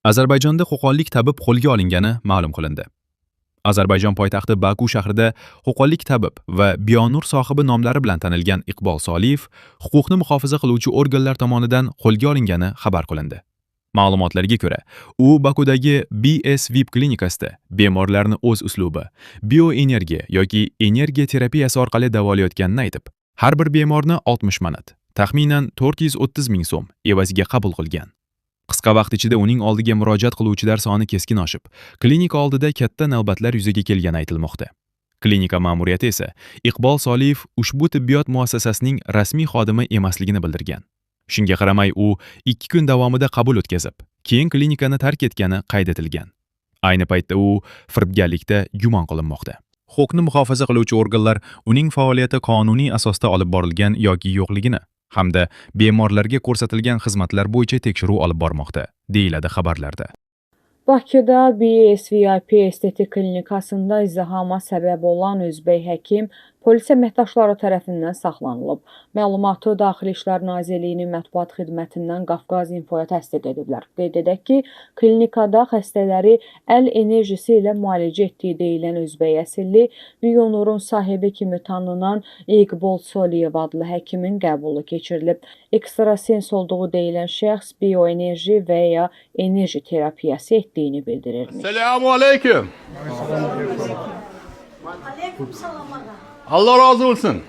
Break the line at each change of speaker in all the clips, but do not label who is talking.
Ozarbayjonda qo'qonlik tabib qo'lga olingani ma'lum qilindi. Ozarbayjon poytaxti Baku shahrida qo'qonlik tabib va Bionur sohibi nomlari bilan tanilgan Iqbol Soliyev huquqni muhofaza qiluvchi organlar tomonidan qo'lga olingani xabar qilindi. Ma'lumotlarga ko'ra, u Bakudagi BSVIP klinikasida bemorlarni o'z uslubi, bioenergiya yoki energiya terapiyasi orqali davolayotganini aytib, har bir bemorni 60 manat, taxminan 430 ming so'm evaziga qabul qilgan. Qisqa vaqt ichida uning oldiga murojaat qiluvchilar soni keskin oshib, klinika oldida katta navbatlar yuzaga kelgani aytilmoqda. Klinika ma'muriyati esa Iqbol Soliyev ushbu tibbiyot muassasasining rasmiy xodimi emasligini bildirgan. Shunga qaramay u 2 kun davomida qabul o'tkazib, keyin klinikani tark etgani qayd etilgan. Ayni paytda u firibgarlikda gumon qilinmoqda. Huquqni muhofaza qiluvchi organlar uning faoliyati qonuniy asosda olib borilgan yoki yo'qligini hamda bemorlarga ko'rsatilgan xizmatlar bo'yicha tekshiruv olib bormoqda, deyiladi xabarlarda.
Bakıda BSVIP estetik klinikasında izdihama səbəb olan özbək həkim polis əməkdaşları tərəfindən saxlanılıb. Məlumatı Daxili İşlər Nazirliyinin mətbuat xidmətindən Qafqaz Infoya təsdiq ediblər. Qeyd edək ki, klinikada xəstələri əl enerjisi ilə müalicə etdiyi deyilən özbək əsilli Bionur'un sahibi kimi tanınan İqbol Soliyev adlı həkimin qəbulu keçirilib. Ekstrasens olduğu deyilən şəxs bioenerji və ya enerji terapiyası etdiyini bildirirmiş.
Selamun aleyküm.
Aleyküm selam.
Allah razı olsun.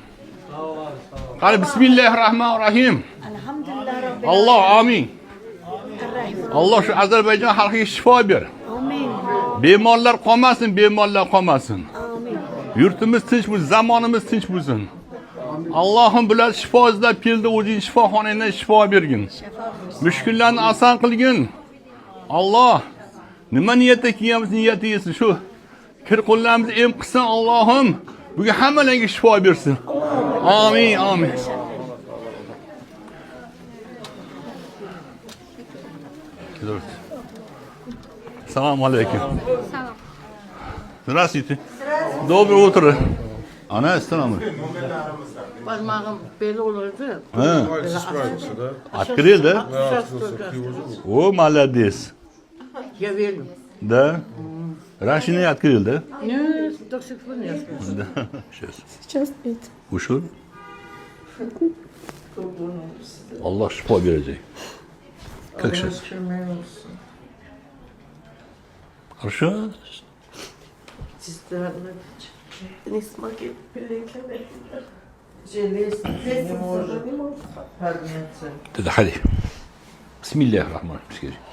Hadi Bismillahirrahmanirrahim.
Elhamdülillah Rabbil
Allah amin.
Alemin.
Allah şu Azerbaycan halkına şifa ver.
Amin.
Bemorlar kalmasın, bemorlar kalmasın.
Amin.
Yurtimiz tinch bo'lsin, zamonimiz tinch bo'lsin. Allohim bular shifo izlab keldi, o'zing shifoxonadan shifo bergin. Mushkullarni oson qilgin. Allah nima niyatda kelganmiz niyati yesin. Shu kir-qo'llarimizni em qilsin Allohim. Bugun hammalarga shifo bersin. Amin, amin. Assalomu alaykum. Здравствуйте. Доброе утро. Ana assalomu.
Parmağım belə olurdu.
Ha. Открыли? О, молодец.
Я верю.
Да. Раньше не открыл, да?
Нет, до сих пор не открыл.
Да. Сейчас.
Сейчас спит.
Ушел? Allah şifa verecek. Как сейчас? Хорошо?
Не смогли переклеить.
Hadi. Bismillahirrahmanirrahim.